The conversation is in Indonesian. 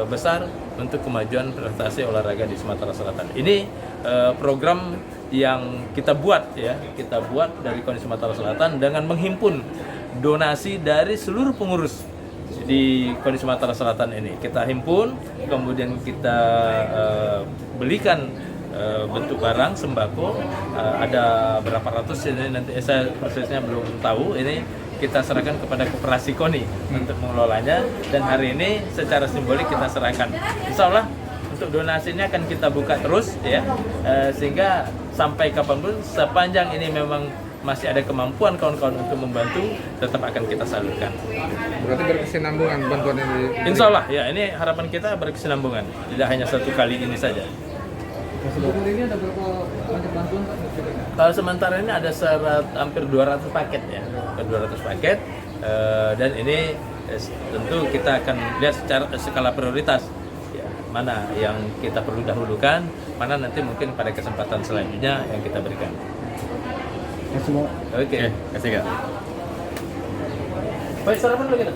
Besar untuk kemajuan prestasi olahraga di Sumatera Selatan. Ini program yang kita buat dari KONI Sumatera Selatan dengan menghimpun donasi dari seluruh pengurus di KONI Sumatera Selatan ini. Kita himpun, kemudian kita belikan bentuk barang sembako, ada berapa ratus ini, nanti saya prosesnya belum tahu. Ini kita serahkan kepada koperasi KONI untuk mengelolanya, dan hari ini secara simbolik kita serahkan. Insya Allah untuk donasinya akan kita buka terus sehingga sampai kapanpun, sepanjang ini memang masih ada kemampuan kawan-kawan untuk membantu, tetap akan kita salurkan. Berarti berkesinambungan bantuan ini? Insya Allah ya, ini harapan kita berkesinambungan, tidak hanya satu kali ini saja. Sebelum ini ada berapa banyak bantuan Pak? Kalau sementara ini ada hampir 200 paket ya, 200 paket, dan ini tentu kita akan lihat secara skala prioritas ya, mana yang kita perlu dahulukan, mana nanti mungkin pada kesempatan selanjutnya yang kita berikan. Oke. Kasih Kak. Baik, sarapan dulu kita.